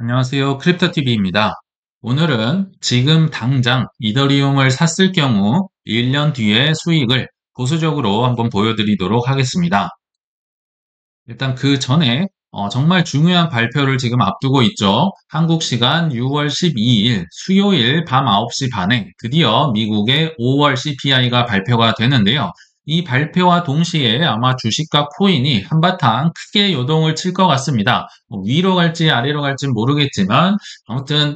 안녕하세요. 크립토TV입니다. 오늘은 지금 당장 이더리움을 샀을 경우 1년 뒤의 수익을 보수적으로 한번 보여드리도록 하겠습니다. 일단 그 전에 정말 중요한 발표를 지금 앞두고 있죠. 한국 시간 6월 12일 수요일 밤 9시 반에 드디어 미국의 5월 CPI가 발표가 되는데요. 이 발표와 동시에 아마 주식과 코인이 한바탕 크게 요동을 칠 것 같습니다. 위로 갈지 아래로 갈지 모르겠지만 아무튼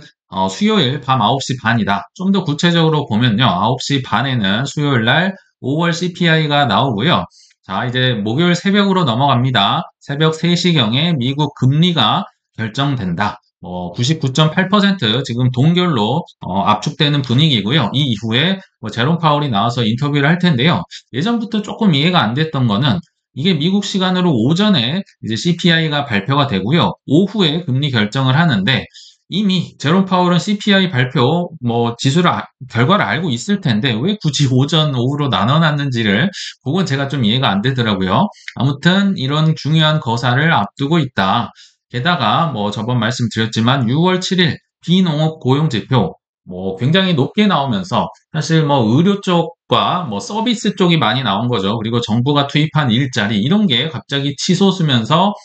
수요일 밤 9시 반이다. 좀 더 구체적으로 보면요. 9시 반에는 수요일 날 5월 CPI가 나오고요. 자, 이제 목요일 새벽으로 넘어갑니다. 새벽 3시경에 미국 금리가 결정된다. 99.8% 지금 동결로 압축되는 분위기고요. 이 이후에 제롬 파월이 나와서 인터뷰를 할 텐데요. 예전부터 조금 이해가 안 됐던 거는 이게 미국 시간으로 오전에 이제 CPI가 발표가 되고요. 오후에 금리 결정을 하는데 이미 제롬 파월은 CPI 발표 지수를 결과를 알고 있을 텐데 왜 굳이 오전 오후로 나눠놨는지를 그건 제가 좀 이해가 안 되더라고요. 아무튼 이런 중요한 거사를 앞두고 있다. 게다가 저번 말씀드렸지만 6월 7일 비농업 고용 지표 굉장히 높게 나오면서 사실 의료 쪽과 서비스 쪽이 많이 나온 거죠. 그리고 정부가 투입한 일자리 이런 게 갑자기 치솟으면서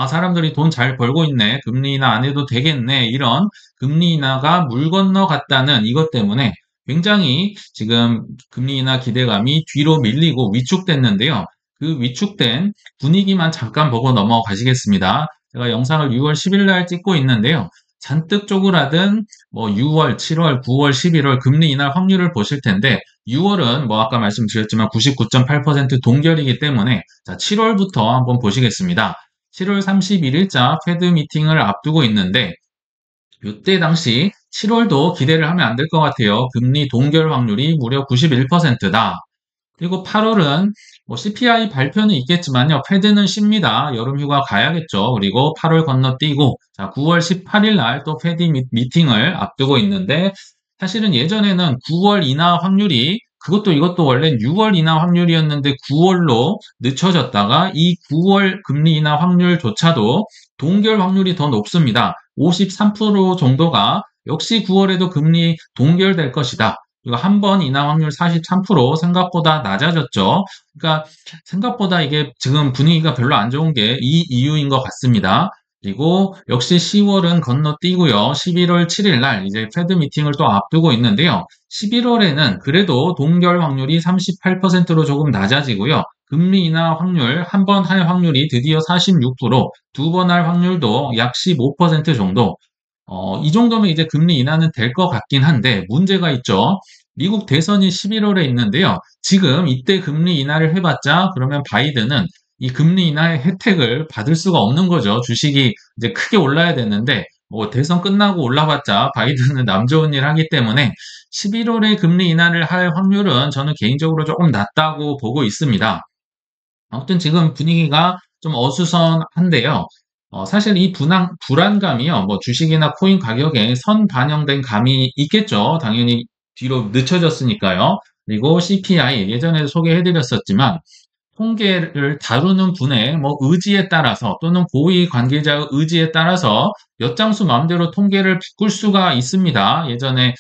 사람들이 돈 잘 벌고 있네. 금리 인하 안 해도 되겠네. 이런 금리 인하가 물 건너갔다는 이것 때문에 굉장히 지금 금리 인하 기대감이 뒤로 밀리고 위축됐는데요. 그 위축된 분위기만 잠깐 보고 넘어가시겠습니다. 제가 영상을 6월 10일 날 찍고 있는데요. 잔뜩 쪼그라든 6월, 7월, 9월, 11월 금리 인하 확률을 보실 텐데 6월은 아까 말씀드렸지만 99.8% 동결이기 때문에 자, 7월부터 한번 보시겠습니다. 7월 31일자 페드 미팅을 앞두고 있는데 이때 당시 7월도 기대를 하면 안 될 것 같아요. 금리 동결 확률이 무려 91%다. 그리고 8월은 CPI 발표는 있겠지만요. 패드는 쉽니다. 여름휴가 가야겠죠. 그리고 8월 건너뛰고 자, 9월 18일 날 또 패드 미팅을 앞두고 있는데 사실은 예전에는 9월 인하 확률이 그것도 이것도 원래 6월 인하 확률이었는데 9월로 늦춰졌다가 이 9월 금리 인하 확률조차도 동결 확률이 더 높습니다. 53% 정도가 역시 9월에도 금리 동결될 것이다. 이거 한 번 인하 확률 43% 생각보다 낮아졌죠. 그러니까 생각보다 이게 지금 분위기가 별로 안 좋은 게 이 이유인 것 같습니다. 그리고 역시 10월은 건너뛰고요. 11월 7일 날 이제 패드 미팅을 또 앞두고 있는데요. 11월에는 그래도 동결 확률이 38%로 조금 낮아지고요. 금리 인하 확률, 한 번 할 확률이 드디어 46%, 두 번 할 확률도 약 15% 정도. 이 정도면 이제 금리 인하는 될 것 같긴 한데 문제가 있죠. 미국 대선이 11월에 있는데요. 지금 이때 금리 인하를 해봤자 그러면 바이든은 이 금리 인하의 혜택을 받을 수가 없는 거죠. 주식이 이제 크게 올라야 되는데 대선 끝나고 올라봤자 바이든은 남 좋은 일 하기 때문에 11월에 금리 인하를 할 확률은 저는 개인적으로 조금 낮다고 보고 있습니다. 아무튼 지금 분위기가 좀 어수선한데요. 사실 이 불안감이요, 주식이나 코인 가격에 선 반영된 감이 있겠죠. 당연히 뒤로 늦춰졌으니까요. 그리고 CPI, 예전에 소개해드렸었지만, 통계를 다루는 분의 의지에 따라서 또는 고위 관계자의 의지에 따라서 엿장수 마음대로 통계를 바꿀 수가 있습니다. 예전에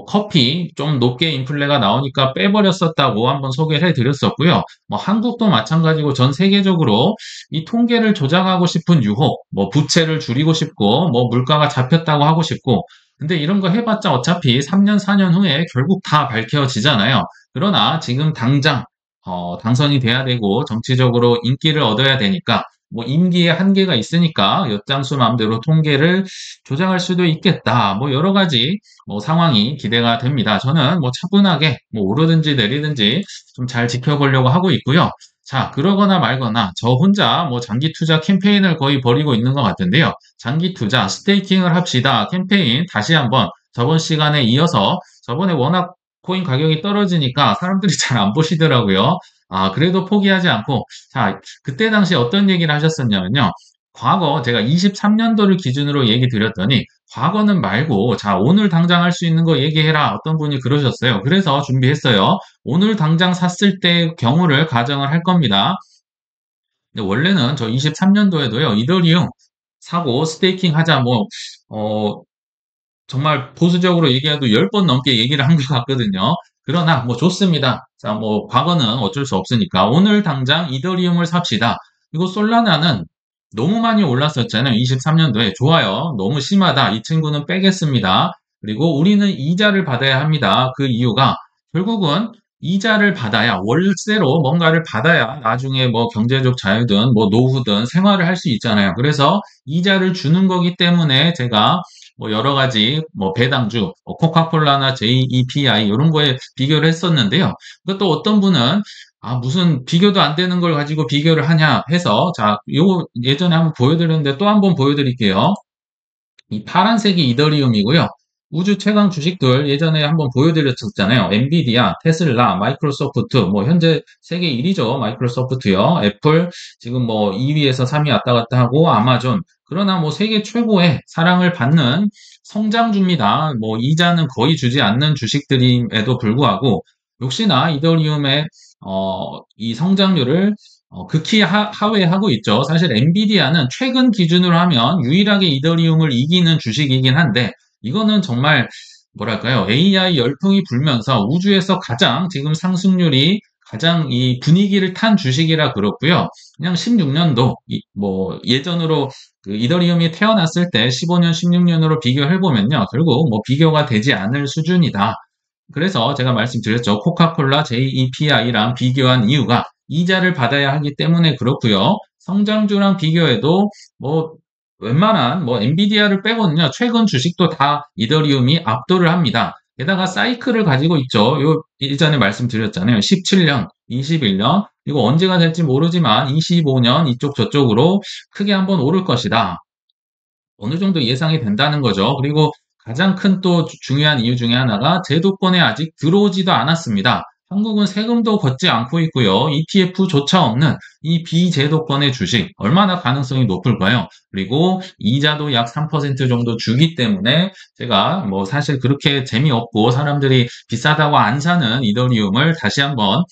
커피 좀 높게 인플레가 나오니까 빼버렸었다고 한번 소개를 해드렸었고요. 한국도 마찬가지고 전 세계적으로 이 통계를 조작하고 싶은 유혹, 부채를 줄이고 싶고, 물가가 잡혔다고 하고 싶고, 근데 이런 거 해봤자 어차피 3년, 4년 후에 결국 다 밝혀지잖아요. 그러나 지금 당장 당선이 돼야 되고 정치적으로 인기를 얻어야 되니까 임기에 한계가 있으니까 엿장수 마음대로 통계를 조작할 수도 있겠다. 여러 가지 상황이 기대가 됩니다. 저는 차분하게 오르든지 내리든지 좀 잘 지켜보려고 하고 있고요. 자, 그러거나 말거나 저 혼자 장기 투자 캠페인을 거의 벌이고 있는 것 같은데요. 장기 투자 스테이킹을 합시다 캠페인 다시 한번 저번 시간에 이어서 저번에 워낙 코인 가격이 떨어지니까 사람들이 잘 안 보시더라고요. 그래도 포기하지 않고, 자, 그때 당시 어떤 얘기를 하셨었냐면요. 과거 제가 23년도를 기준으로 얘기 드렸더니, 과거는 말고, 자, 오늘 당장 할 수 있는 거 얘기해라. 어떤 분이 그러셨어요. 그래서 준비했어요. 오늘 당장 샀을 때 경우를 가정을 할 겁니다. 근데 원래는 저 23년도에도요, 이더리움 사고 스테이킹 하자 어, 정말 보수적으로 얘기해도 10번 넘게 얘기를 한 것 같거든요. 그러나 뭐 좋습니다. 자, 뭐 과거는 어쩔 수 없으니까 오늘 당장 이더리움을 삽시다. 그리고 솔라나는 너무 많이 올랐었잖아요. 23년도에. 좋아요. 너무 심하다. 이 친구는 빼겠습니다. 그리고 우리는 이자를 받아야 합니다. 그 이유가 결국은 이자를 받아야 월세로 뭔가를 받아야 나중에 뭐 경제적 자유든 뭐 노후든 생활을 할 수 있잖아요. 그래서 이자를 주는 거기 때문에 제가 뭐 여러 가지 뭐 배당주, 코카콜라나 JEPI 이런 거에 비교를 했었는데요. 그것도 어떤 분은 무슨 비교도 안 되는 걸 가지고 비교를 하냐 해서 자, 요 예전에 한번 보여드렸는데 또 한번 보여드릴게요. 이 파란색이 이더리움이고요. 우주 최강 주식들 예전에 한번 보여드렸었잖아요. 엔비디아, 테슬라, 마이크로소프트, 뭐 현재 세계 1위죠. 마이크로소프트요. 애플 지금 뭐 2위에서 3위 왔다 갔다 하고 아마존. 그러나 뭐 세계 최고의 사랑을 받는 성장주입니다. 뭐 이자는 거의 주지 않는 주식들임에도 불구하고 역시나 이더리움의 이 성장률을 극히 하회하고 있죠. 사실 엔비디아는 최근 기준으로 하면 유일하게 이더리움을 이기는 주식이긴 한데 이거는 정말 뭐랄까요? AI 열풍이 불면서 우주에서 가장 지금 상승률이 가장 이 분위기를 탄 주식이라 그렇고요. 그냥 16년도 뭐 예전으로 그 이더리움이 태어났을 때 15년, 16년으로 비교해 보면요. 결국 뭐 비교가 되지 않을 수준이다. 그래서 제가 말씀드렸죠. 코카콜라 JEPI랑 비교한 이유가 이자를 받아야 하기 때문에 그렇고요. 성장주랑 비교해도 뭐 웬만한 뭐 엔비디아를 빼고는요. 최근 주식도 다 이더리움이 압도를 합니다. 게다가 사이클을 가지고 있죠. 요 일전에 말씀드렸잖아요. 17년, 21년, 이거 언제가 될지 모르지만 25년 이쪽 저쪽으로 크게 한번 오를 것이다. 어느 정도 예상이 된다는 거죠. 그리고 가장 큰 또 중요한 이유 중에 하나가 제도권에 아직 들어오지도 않았습니다. 한국은 세금도 걷지 않고 있고요. ETF조차 없는 이 비제도권의 주식 얼마나 가능성이 높을까요? 그리고 이자도 약 3% 정도 주기 때문에 제가 뭐 사실 그렇게 재미없고 사람들이 비싸다고 안 사는 이더리움을 다시 한번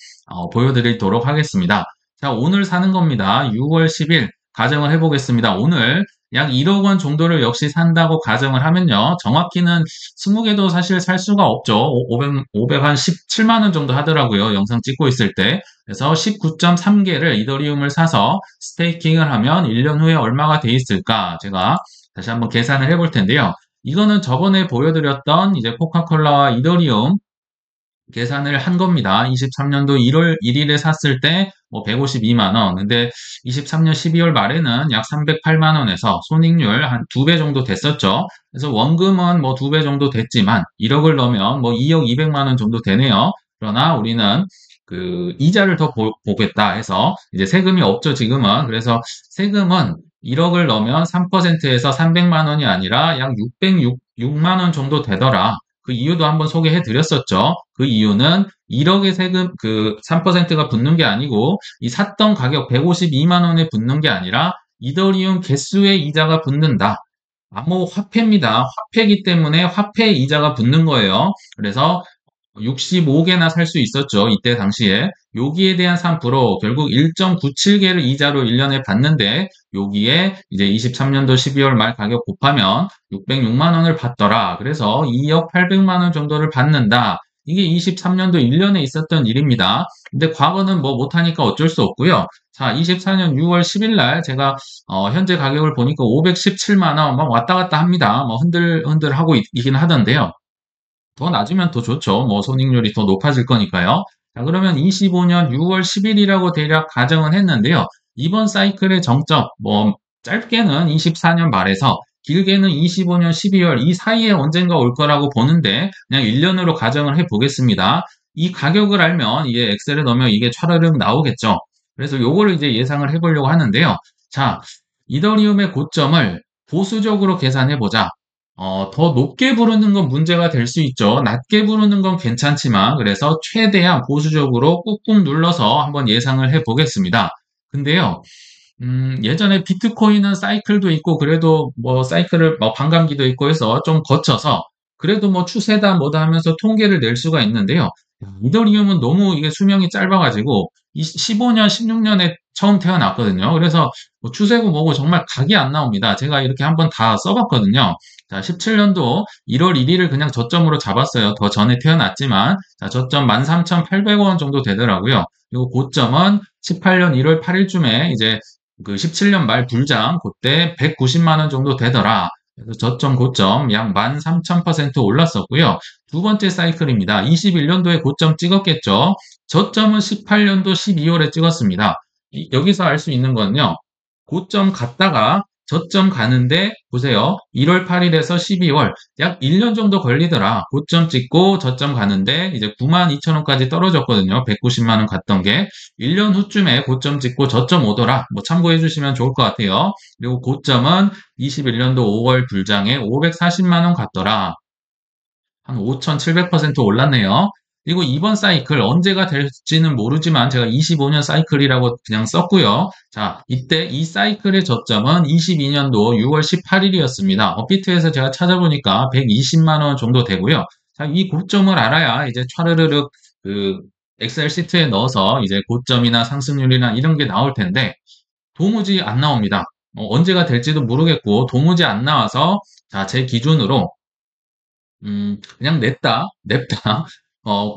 보여드리도록 하겠습니다. 자, 오늘 사는 겁니다. 6월 10일 가정을 해보겠습니다. 오늘 약 1억 원 정도를 역시 산다고 가정을 하면요. 정확히는 20개도 사실 살 수가 없죠. 500, 한 17만 원 정도 하더라고요. 영상 찍고 있을 때. 그래서 19.3개를 이더리움을 사서 스테이킹을 하면 1년 후에 얼마가 돼 있을까? 제가 다시 한번 계산을 해볼 텐데요. 이거는 저번에 보여드렸던 이제 코카콜라와 이더리움 계산을 한 겁니다. 23년도 1월 1일에 샀을 때 뭐 152만 원. 근데 23년 12월 말에는 약 308만 원에서 손익률 한 2배 정도 됐었죠. 그래서 원금은 뭐 2배 정도 됐지만 1억을 넣으면 뭐 2억 200만 원 정도 되네요. 그러나 우리는 그 이자를 더 보겠다 해서 이제 세금이 없죠, 지금은. 그래서 세금은 1억을 넣으면 3%에서 300만 원이 아니라 약 606만 원 정도 되더라. 그 이유도 한번 소개해 드렸었죠. 그 이유는 1억의 세금, 그 3%가 붙는 게 아니고, 이 샀던 가격 152만 원에 붙는 게 아니라, 이더리움 개수의 이자가 붙는다. 암호화폐입니다. 화폐이기 때문에 화폐 이자가 붙는 거예요. 그래서 65개나 살 수 있었죠. 이때 당시에. 여기에 대한 3% 결국 1.97개를 이자로 1년에 받는데 여기에 이제 23년도 12월 말 가격 곱하면 606만 원을 받더라. 그래서 2억 800만 원 정도를 받는다. 이게 23년도 1년에 있었던 일입니다. 근데 과거는 뭐 못하니까 어쩔 수 없고요. 자, 24년 6월 10일 날 제가 현재 가격을 보니까 517만 원 막 왔다 갔다 합니다. 뭐 흔들흔들 하고 있긴 하던데요. 더 낮으면 더 좋죠. 뭐 손익률이 더 높아질 거니까요. 자, 그러면 25년 6월 10일이라고 대략 가정은 했는데요. 이번 사이클의 정점, 뭐 짧게는 24년 말에서 길게는 25년 12월 이 사이에 언젠가 올 거라고 보는데 그냥 1년으로 가정을 해 보겠습니다. 이 가격을 알면 이게 엑셀에 넣으면 이게 차르륵 나오겠죠. 그래서 요거를 이제 예상을 해 보려고 하는데요. 자, 이더리움의 고점을 보수적으로 계산해 보자. 더 높게 부르는 건 문제가 될 수 있죠. 낮게 부르는 건 괜찮지만, 그래서 최대한 보수적으로 꾹꾹 눌러서 한번 예상을 해 보겠습니다. 근데요, 예전에 비트코인은 사이클도 있고, 그래도 뭐 사이클을, 뭐 반감기도 있고 해서 좀 거쳐서, 그래도 뭐 추세다 뭐다 하면서 통계를 낼 수가 있는데요. 이더리움은 너무 이게 수명이 짧아가지고, 15년, 16년에 처음 태어났거든요. 그래서 뭐 추세고 뭐고 정말 각이 안 나옵니다. 제가 이렇게 한번 다 써봤거든요. 자, 17년도 1월 1일을 그냥 저점으로 잡았어요. 더 전에 태어났지만, 자, 저점 13,800원 정도 되더라고요. 그리고 고점은 18년 1월 8일쯤에 이제 그 17년 말 불장, 그때 190만 원 정도 되더라. 그래서 저점 고점 약 13,000% 올랐었고요. 두 번째 사이클입니다. 21년도에 고점 찍었겠죠. 저점은 18년도 12월에 찍었습니다. 여기서 알 수 있는 건요. 고점 갔다가 저점 가는데 보세요. 1월 8일에서 12월 약 1년 정도 걸리더라. 고점 찍고 저점 가는데 이제 92,000원까지 떨어졌거든요. 190만 원 갔던 게 1년 후쯤에 고점 찍고 저점 오더라. 뭐 참고해 주시면 좋을 것 같아요. 그리고 고점은 21년도 5월 불장에 540만 원 갔더라. 한 5,700% 올랐네요. 그리고 이번 사이클 언제가 될지는 모르지만 제가 25년 사이클이라고 그냥 썼고요. 자, 이때 이 사이클의 저점은 22년도 6월 18일이었습니다. 업비트에서 제가 찾아보니까 120만 원 정도 되고요. 자, 이 고점을 알아야 이제 차르르륵 그 엑셀 시트에 넣어서 이제 고점이나 상승률이나 이런 게 나올 텐데 도무지 안 나옵니다. 언제가 될지도 모르겠고 도무지 안 나와서 자, 제 기준으로 그냥 냅다.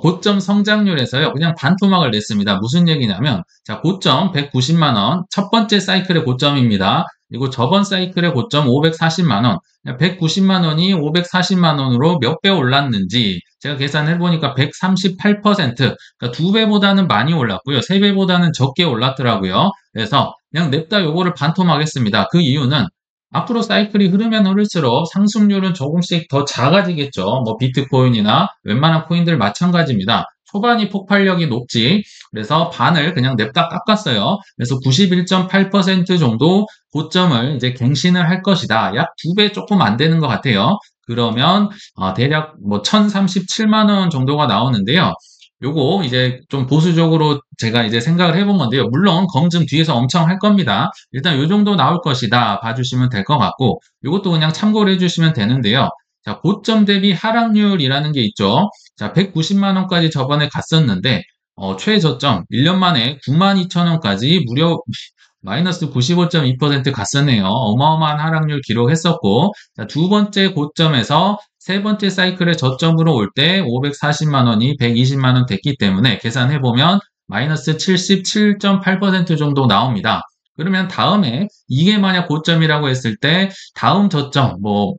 고점 성장률에서요, 그냥 반토막을 냈습니다. 무슨 얘기냐면, 자, 고점 190만원, 첫 번째 사이클의 고점입니다. 그리고 저번 사이클의 고점 540만원, 190만원이 540만원으로 몇 배 올랐는지, 제가 계산해보니까 138%, 그러니까 두 배보다는 많이 올랐고요. 세 배보다는 적게 올랐더라고요. 그래서 그냥 냅다 요거를 반토막했습니다. 그 이유는 앞으로 사이클이 흐르면 흐를수록 상승률은 조금씩 더 작아지겠죠. 뭐 비트코인이나 웬만한 코인들 마찬가지입니다. 초반이 폭발력이 높지. 그래서 반을 그냥 냅다 깎았어요. 그래서 91.8% 정도 고점을 이제 갱신을 할 것이다. 약 2배 조금 안 되는 것 같아요. 그러면 대략 뭐 1,037만 원 정도가 나오는데요. 요거 이제 좀 보수적으로 제가 이제 생각을 해본 건데요. 물론 검증 뒤에서 엄청 할 겁니다. 일단 요 정도 나올 것이다 봐주시면 될 것 같고 요것도 그냥 참고를 해주시면 되는데요. 자, 고점 대비 하락률이라는 게 있죠. 자, 190만 원까지 저번에 갔었는데 최저점 1년 만에 92,000원까지 무려 마이너스 95.2% 갔었네요. 어마어마한 하락률 기록했었고, 자, 두 번째 고점에서 세 번째 사이클의 저점으로 올 때 540만 원이 120만 원 됐기 때문에 계산해보면 마이너스 77.8% 정도 나옵니다. 그러면 다음에 이게 만약 고점이라고 했을 때 다음 저점 뭐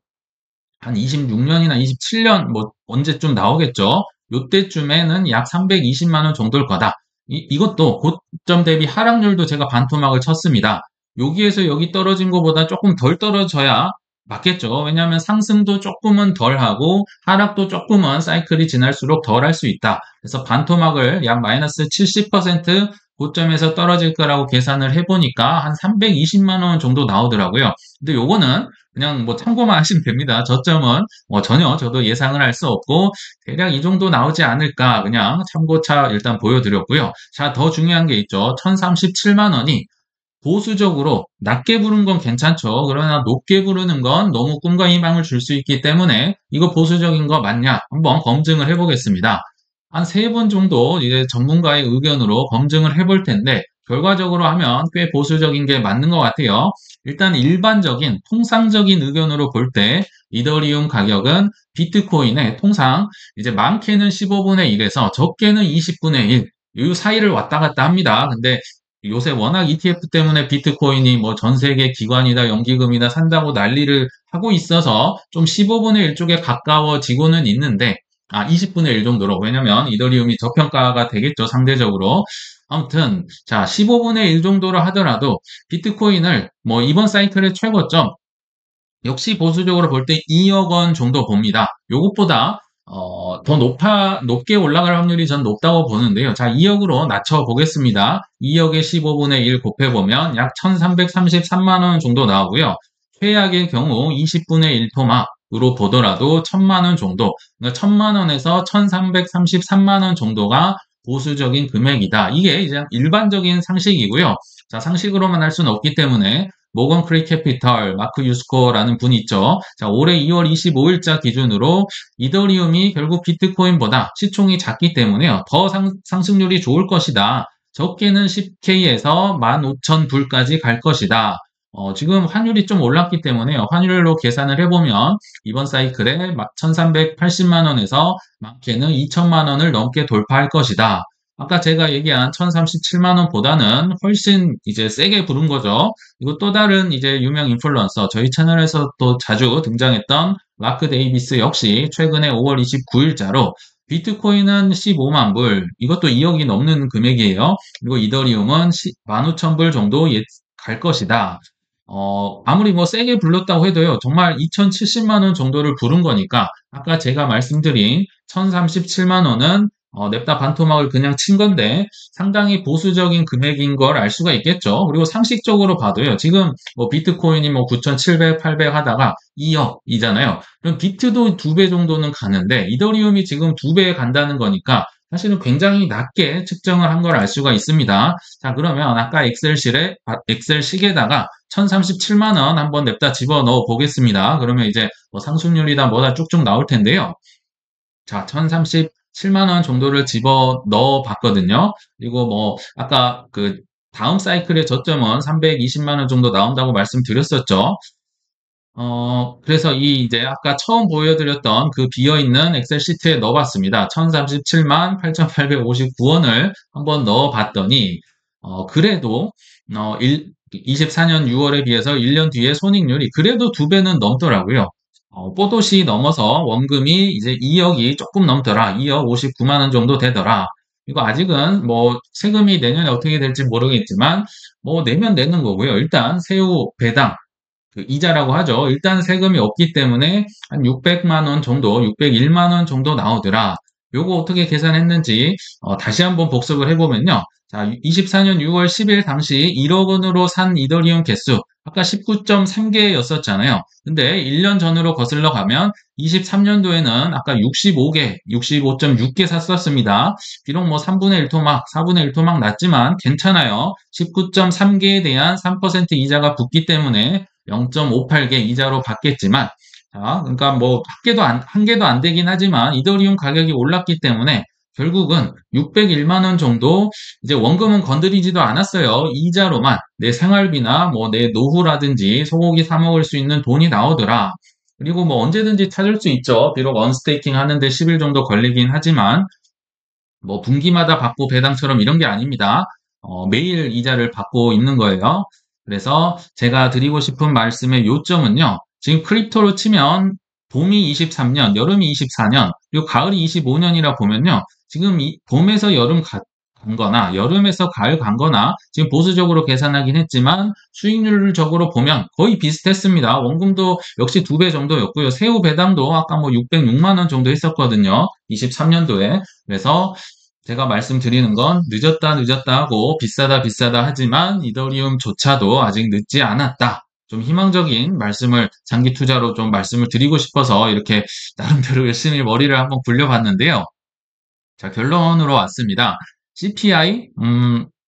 한 26년이나 27년 뭐 언제쯤 나오겠죠. 요때쯤에는 약 320만 원 정도일 거다. 이것도 고점 대비 하락률도 제가 반토막을 쳤습니다. 여기에서 여기 떨어진 것보다 조금 덜 떨어져야 맞겠죠. 왜냐하면 상승도 조금은 덜 하고 하락도 조금은 사이클이 지날수록 덜 할 수 있다. 그래서 반토막을 약 마이너스 70% 고점에서 떨어질 거라고 계산을 해보니까 한 320만 원 정도 나오더라고요. 근데 요거는 그냥 뭐 참고만 하시면 됩니다. 저점은 전혀 저도 예상을 할 수 없고 대략 이 정도 나오지 않을까 그냥 참고차 일단 보여드렸고요. 자, 더 중요한 게 있죠. 1,037만 원이 보수적으로 낮게 부른 건 괜찮죠. 그러나 높게 부르는 건 너무 꿈과 희망을 줄 수 있기 때문에 이거 보수적인 거 맞냐? 한번 검증을 해보겠습니다. 한 세 번 정도 이제 전문가의 의견으로 검증을 해볼 텐데 결과적으로 하면 꽤 보수적인 게 맞는 것 같아요. 일단 일반적인 통상적인 의견으로 볼 때 이더리움 가격은 비트코인의 통상 이제 많게는 15분의 1에서 적게는 20분의 1, 이 사이를 왔다 갔다 합니다. 근데 요새 워낙 ETF 때문에 비트코인이 뭐 전 세계 기관이다 연기금이다 산다고 난리를 하고 있어서 좀 15분의 1 쪽에 가까워지고는 있는데 20분의 1 정도로. 왜냐면 이더리움이 저평가가 되겠죠, 상대적으로. 아무튼, 자, 15분의 1 정도로 하더라도 비트코인을 뭐 이번 사이클의 최고점, 역시 보수적으로 볼 때 2억 원 정도 봅니다. 요것보다 더 높게 올라갈 확률이 전 높다고 보는데요. 자, 2억으로 낮춰보겠습니다. 2억에 15분의 1 곱해보면 약 1,333만 원 정도 나오고요. 최악의 경우 20분의 1 토막으로 보더라도 1,000만 원 정도, 그러니까 1,000만 원에서 1,333만 원 정도가 보수적인 금액이다. 이게 이제 일반적인 상식이고요. 자, 상식으로만 할 수는 없기 때문에 모건 크리 캐피털, 마크 유스코라는 분이 있죠. 자, 올해 2월 25일자 기준으로 이더리움이 결국 비트코인보다 시총이 작기 때문에요. 더 상승률이 좋을 것이다. 적게는 10K에서 15,000불까지 갈 것이다. 지금 환율이 좀 올랐기 때문에요. 환율로 계산을 해보면 이번 사이클에 1380만 원에서 많게는 2000만 원을 넘게 돌파할 것이다. 아까 제가 얘기한 1037만 원보다는 훨씬 이제 세게 부른 거죠. 그리고 또 다른 이제 유명 인플루언서, 저희 채널에서 또 자주 등장했던 마크 데이비스 역시 최근에 5월 29일자로 비트코인은 15만 불, 이것도 2억이 넘는 금액이에요. 그리고 이더리움은 15,000불 정도 갈 것이다. 아무리 뭐 세게 불렀다고 해도요, 정말 2,070만 원 정도를 부른 거니까, 아까 제가 말씀드린 1,037만 원은 냅다 반토막을 그냥 친 건데, 상당히 보수적인 금액인 걸 알 수가 있겠죠. 그리고 상식적으로 봐도요, 지금 뭐 비트코인이 뭐 9,700, 800 하다가 2억이잖아요. 그럼 비트도 2배 정도는 가는데, 이더리움이 지금 2배 간다는 거니까, 사실은 굉장히 낮게 측정을 한 걸 알 수가 있습니다. 자, 그러면 아까 엑셀식에다가 1037만 원 한번 냅다 집어넣어 보겠습니다. 그러면 이제 뭐 상승률이다 뭐다 쭉쭉 나올 텐데요. 자, 1037만 원 정도를 집어넣어 봤거든요. 그리고 뭐 아까 그 다음 사이클의 저점은 320만 원 정도 나온다고 말씀드렸었죠. 그래서 이제 아까 처음 보여드렸던 그 비어있는 엑셀 시트에 넣어봤습니다. 1037만 8,859원을 한번 넣어봤더니, 그래도, 24년 6월에 비해서 1년 뒤에 손익률이 그래도 2배는 넘더라고요. 뽀듯이 넘어서 원금이 이제 2억이 조금 넘더라. 2억 59만 원 정도 되더라. 이거 아직은 뭐 세금이 내년에 어떻게 될지 모르겠지만, 뭐 내면 내는 거고요. 일단 세후 배당, 그 이자라고 하죠. 일단 세금이 없기 때문에 한 600만 원 정도, 601만 원 정도 나오더라. 요거 어떻게 계산했는지 다시 한번 복습을 해보면요. 자, 24년 6월 10일 당시 1억 원으로 산 이더리움 개수 아까 19.3개였었잖아요. 근데 1년 전으로 거슬러 가면 23년도에는 아까 65개, 65.6개 샀었습니다. 비록 뭐 3분의 1 토막, 4분의 1 토막 났지만 괜찮아요. 19.3개에 대한 3% 이자가 붙기 때문에 0.58개 이자로 받겠지만, 자, 그러니까 뭐 한 개도 안 되긴 하지만 이더리움 가격이 올랐기 때문에 결국은 601만 원 정도 이제 원금은 건드리지도 않았어요. 이자로만 내 생활비나 뭐 내 노후라든지 소고기 사 먹을 수 있는 돈이 나오더라. 그리고 뭐 언제든지 찾을 수 있죠. 비록 언스테이킹 하는데 10일 정도 걸리긴 하지만 뭐 분기마다 받고 배당처럼 이런 게 아닙니다. 매일 이자를 받고 있는 거예요. 그래서 제가 드리고 싶은 말씀의 요점은요. 지금 크립토로 치면 봄이 23년, 여름이 24년, 그리고 가을이 25년이라 보면요. 지금 봄에서 여름 간 거나 여름에서 가을 간 거나 지금 보수적으로 계산하긴 했지만 수익률적으로 보면 거의 비슷했습니다. 원금도 역시 2배 정도였고요. 세후 배당도 아까 뭐 606만 원 정도 했었거든요. 23년도에. 그래서 제가 말씀드리는 건 늦었다 하고 비싸다 하지만 이더리움조차도 아직 늦지 않았다. 좀 희망적인 말씀을 장기 투자로 좀 말씀을 드리고 싶어서 이렇게 나름대로 열심히 머리를 한번 굴려봤는데요. 자, 결론으로 왔습니다. CPI,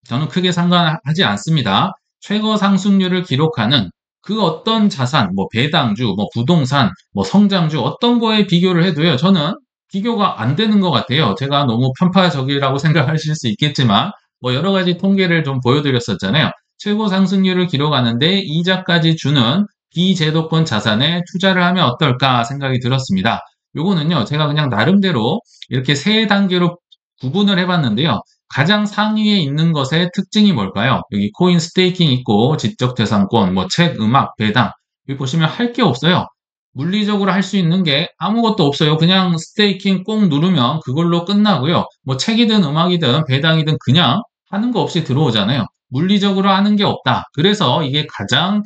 저는 크게 상관하지 않습니다. 최고 상승률을 기록하는 그 어떤 자산, 뭐 배당주, 뭐 부동산, 뭐 성장주 어떤 거에 비교를 해도요. 저는 비교가 안 되는 것 같아요. 제가 너무 편파적이라고 생각하실 수 있겠지만 뭐 여러 가지 통계를 좀 보여드렸었잖아요. 최고 상승률을 기록하는데 이자까지 주는 비제도권 자산에 투자를 하면 어떨까 생각이 들었습니다. 요거는요, 제가 그냥 나름대로 이렇게 세 단계로 구분을 해봤는데요. 가장 상위에 있는 것의 특징이 뭘까요? 여기 코인 스테이킹 있고, 지적재산권, 뭐 책, 음악, 배당. 여기 보시면 할 게 없어요. 물리적으로 할 수 있는 게 아무것도 없어요. 그냥 스테이킹 꼭 누르면 그걸로 끝나고요. 뭐 책이든 음악이든 배당이든 그냥 하는 거 없이 들어오잖아요. 물리적으로 하는 게 없다. 그래서 이게 가장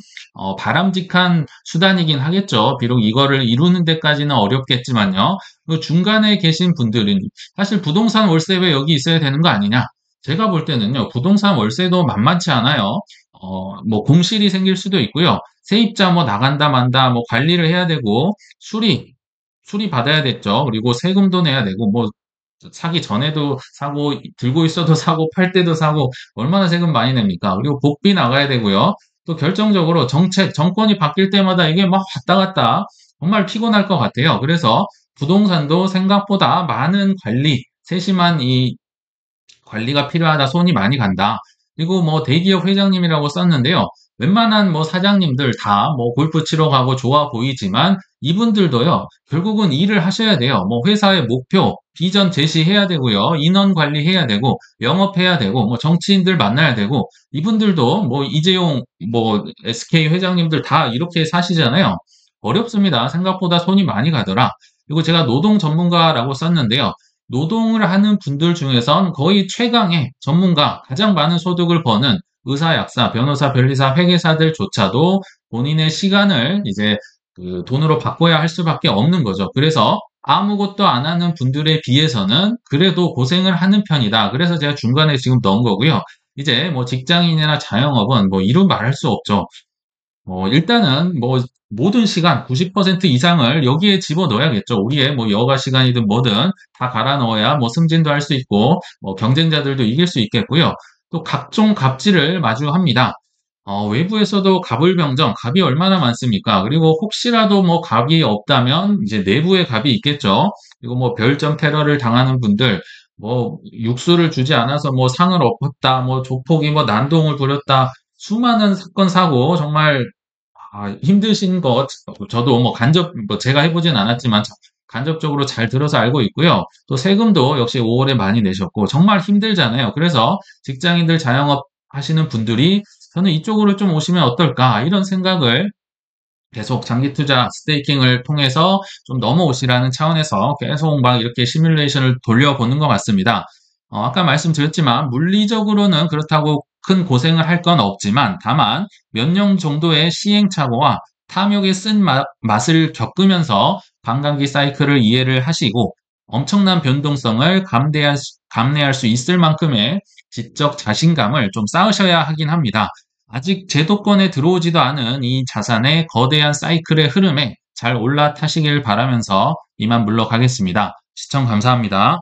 바람직한 수단이긴 하겠죠. 비록 이거를 이루는 데까지는 어렵겠지만요. 그 중간에 계신 분들은 사실 부동산 월세 왜 여기 있어야 되는 거 아니냐? 제가 볼 때는요. 부동산 월세도 만만치 않아요. 뭐 공실이 생길 수도 있고요. 세입자 뭐 나간다 만다 뭐 관리를 해야 되고 수리 받아야 됐죠. 그리고 세금도 내야 되고 뭐 사기 전에도 사고 들고 있어도 사고 팔 때도 사고 얼마나 세금 많이 냅니까? 그리고 복비 나가야 되고요. 또 결정적으로 정권이 바뀔 때마다 이게 막 왔다 갔다 정말 피곤할 것 같아요. 그래서 부동산도 생각보다 많은 세심한 이 관리가 필요하다, 손이 많이 간다. 그리고 뭐 대기업 회장님이라고 썼는데요. 웬만한 뭐 사장님들 다 뭐 골프 치러 가고 좋아 보이지만 이분들도요, 결국은 일을 하셔야 돼요. 뭐 회사의 목표, 비전 제시해야 되고요. 인원 관리해야 되고, 영업해야 되고, 뭐 정치인들 만나야 되고, 이분들도 뭐 이재용, 뭐 SK 회장님들 다 이렇게 사시잖아요. 어렵습니다. 생각보다 손이 많이 가더라. 그리고 제가 노동 전문가라고 썼는데요. 노동을 하는 분들 중에선 거의 최강의 전문가, 가장 많은 소득을 버는 의사, 약사, 변호사, 변리사, 회계사들조차도 본인의 시간을 이제 그 돈으로 바꿔야 할 수밖에 없는 거죠. 그래서 아무것도 안 하는 분들에 비해서는 그래도 고생을 하는 편이다. 그래서 제가 중간에 지금 넣은 거고요. 이제 뭐 직장인이나 자영업은 뭐 이루 말할 수 없죠. 일단은 뭐 모든 시간 90% 이상을 여기에 집어넣어야겠죠. 우리의 뭐 여가 시간이든 뭐든 다 갈아 넣어야 뭐 승진도 할 수 있고 뭐 경쟁자들도 이길 수 있겠고요. 또 각종 갑질을 마주합니다. 외부에서도 갑을병정, 갑이 얼마나 많습니까? 그리고 혹시라도 뭐 갑이 없다면 이제 내부에 갑이 있겠죠. 그리고 뭐 별점 테러를 당하는 분들, 뭐 육수를 주지 않아서 뭐 상을 엎었다, 뭐 조폭이 뭐 난동을 부렸다, 수많은 사건 사고 정말 힘드신 것, 저도 뭐 뭐 제가 해보진 않았지만 간접적으로 잘 들어서 알고 있고요. 또 세금도 역시 5월에 많이 내셨고, 정말 힘들잖아요. 그래서 직장인들 자영업 하시는 분들이 저는 이쪽으로 좀 오시면 어떨까, 이런 생각을 계속 장기 투자 스테이킹을 통해서 좀 넘어오시라는 차원에서 계속 막 이렇게 시뮬레이션을 돌려보는 것 같습니다. 아까 말씀드렸지만 물리적으로는 그렇다고 큰 고생을 할 건 없지만 다만 몇 년 정도의 시행착오와 탐욕의 쓴 맛을 겪으면서 관광기 사이클을 이해를 하시고 엄청난 변동성을 감내할 수 있을 만큼의 지적 자신감을 좀 쌓으셔야 하긴 합니다. 아직 제도권에 들어오지도 않은 이 자산의 거대한 사이클의 흐름에 잘 올라타시길 바라면서 이만 물러가겠습니다. 시청 감사합니다.